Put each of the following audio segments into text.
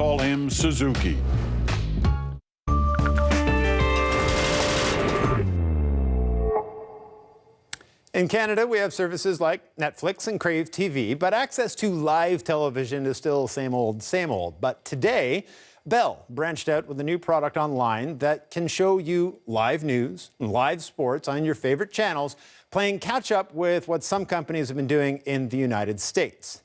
Call him Suzuki. In Canada, we have services like Netflix and Crave TV, but access to live television is still same old, same old. But today, Bell branched out with a new product online that can show you live news and live sports on your favorite channels, playing catch up with what some companies have been doing in the United States.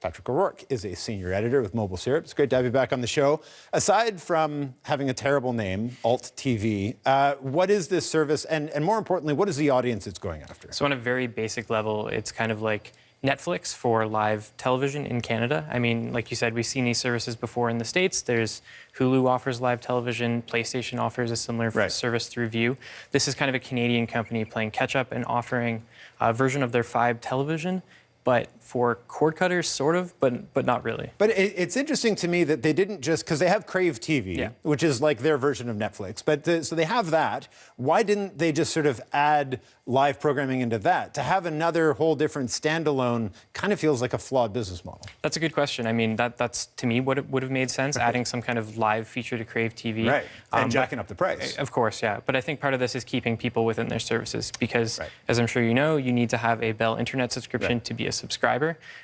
Patrick O'Rourke is a senior editor with Mobile Syrup. It's great to have you back on the show. Aside from having a terrible name, Alt TV, what is this service? And more importantly, what is the audience it's going after? So on a very basic level, it's kind of like Netflix for live television in Canada. I mean, like you said, we've seen these services before in the States. There's Hulu offers live television. PlayStation offers a similar service through View. This is kind of a Canadian company playing catch up and offering a version of their Fibe television, but for cord cutters, sort of, but not really. But it's interesting to me that they didn't just, because they have Crave TV, which is like their version of Netflix, but so they have that. Why didn't they just sort of add live programming into that? To have another whole different standalone kind of feels like a flawed business model. That's a good question. I mean, that's to me what it would have made sense, adding some kind of live feature to Crave TV. Right, and jacking up the price. Of course, yeah. But I think part of this is keeping people within their services because, as I'm sure you know, you need to have a Bell Internet subscription to be a subscriber.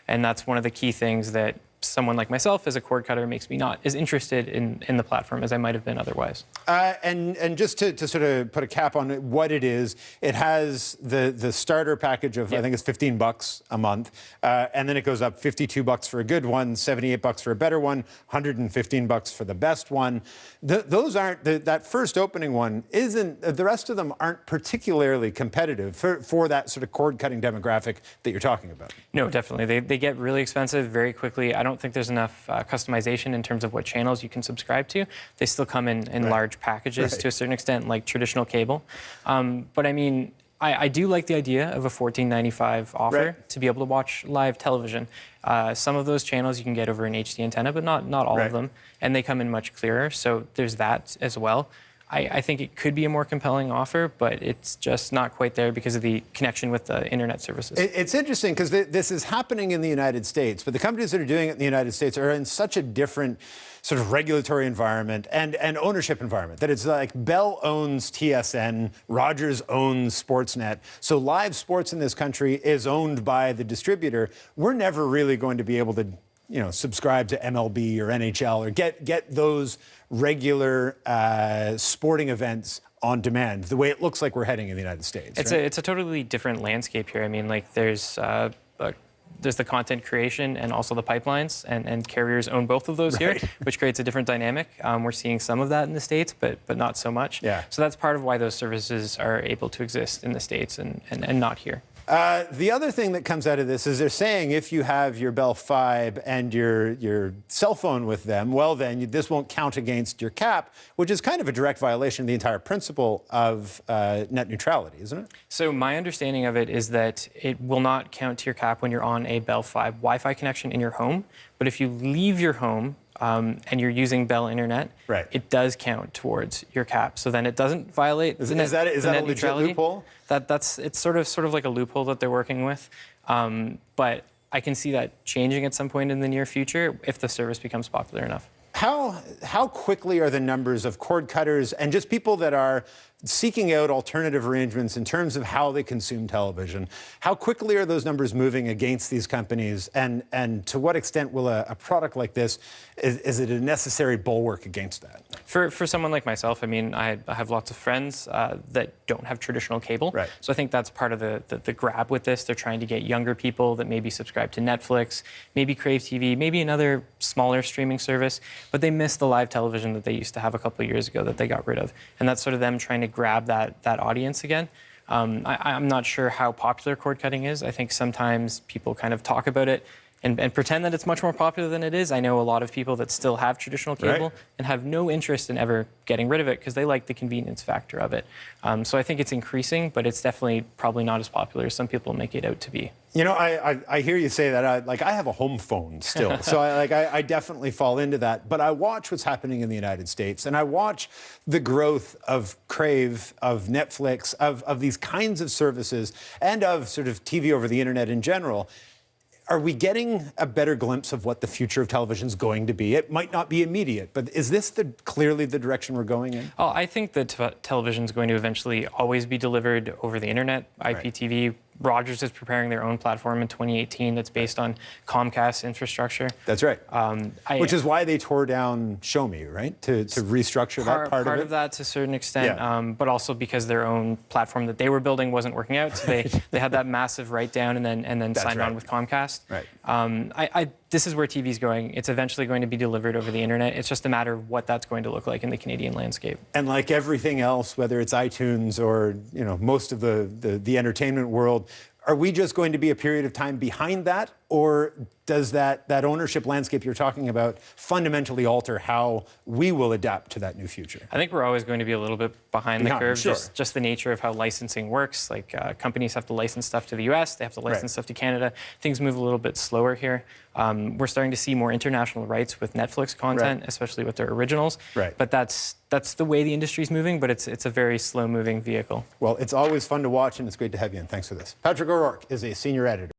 And that's one of the key things that someone like myself as a cord cutter makes me not as interested in the platform as I might have been otherwise. And just to sort of put a cap on what it is, it has the starter package of I think it's $15 a month, and then it goes up $52 for a good one, $78 for a better one, $115 for the best one. Those aren't that first opening one isn't. The rest of them aren't particularly competitive for that sort of cord cutting demographic that you're talking about. No, definitely. They get really expensive very quickly. I don't think there's enough customization in terms of what channels you can subscribe to. They still come in large packages to a certain extent, like traditional cable. But I mean, I do like the idea of a $14.95 offer to be able to watch live television. Some of those channels you can get over an HD antenna, but not all of them. And they come in much clearer. So there's that as well. I think it could be a more compelling offer, but it's just not quite there because of the connection with the internet services. It's interesting because this is happening in the United States, but the companies that are doing it in the United States are in such a different sort of regulatory environment and ownership environment that it's like Bell owns TSN, Rogers owns Sportsnet. So live sports in this country is owned by the distributor. We're never really going to be able to subscribe to MLB or NHL or get those regular sporting events on demand, the way it looks like we're heading in the United States. It's a totally different landscape here. I mean, like there's the content creation and also the pipelines, and carriers own both of those here, which creates a different dynamic. We're seeing some of that in the States, but not so much. So that's part of why those services are able to exist in the States and not here. The other thing that comes out of this is they're saying if you have your Bell Fibe and your cell phone with them, well then this won't count against your cap, which is kind of a direct violation of the entire principle of net neutrality, isn't it? So my understanding of it is that it will not count to your cap when you're on a Bell Fibe Wi-Fi connection in your home, but if you leave your home and you're using Bell Internet, it does count towards your cap. So then it doesn't violate the net neutrality. Is that a legit loophole? It's sort of like a loophole that they're working with. But I can see that changing at some point in the near future if the service becomes popular enough. How quickly are the numbers of cord cutters and just people that are seeking out alternative arrangements in terms of how they consume television? How quickly are those numbers moving against these companies? And to what extent will a product like this, is it a necessary bulwark against that? For someone like myself, I mean, I have lots of friends that don't have traditional cable. So I think that's part of the grab with this. They're trying to get younger people that maybe subscribe to Netflix, maybe Crave TV, maybe another smaller streaming service, but they miss the live television that they used to have a couple of years ago that they got rid of. And that's sort of them trying to grab that audience again. I'm not sure how popular cord cutting is. I think sometimes people kind of talk about it and pretend that it's much more popular than it is. I know a lot of people that still have traditional cable and have no interest in ever getting rid of it because they like the convenience factor of it. So I think it's increasing, but it's definitely probably not as popular as some people make it out to be. You know, I hear you say that. I have a home phone still, so I definitely fall into that. But I watch what's happening in the United States, and I watch the growth of Crave, of Netflix, of these kinds of services, and of sort of TV over the internet in general. Are we getting a better glimpse of what the future of television is going to be? It might not be immediate, but is this clearly the direction we're going in? Oh, I think that television is going to eventually always be delivered over the internet, IPTV. Rogers is preparing their own platform in 2018 that's based on Comcast infrastructure. That's right. Which is why they tore down Show Me, right? To restructure that part of it? Part of that to a certain extent, but also because their own platform that they were building wasn't working out. So they had that massive write-down and then signed on with Comcast. Right. This is where TV is going. It's eventually going to be delivered over the internet. It's just a matter of what that's going to look like in the Canadian landscape. And like everything else, whether it's iTunes or most of the entertainment world, are we just going to be a period of time behind that, or does that ownership landscape you're talking about fundamentally alter how we will adapt to that new future? I think we're always going to be a little bit behind the curve, sure. just the nature of how licensing works. Like companies have to license stuff to the US, they have to license stuff to Canada. Things move a little bit slower here. We're starting to see more international rights with Netflix content, especially with their originals. But that's the way the industry's moving, but it's a very slow-moving vehicle. Well, it's always fun to watch, and it's great to have you in. Thanks for this. Patrick O'Rourke is a senior editor.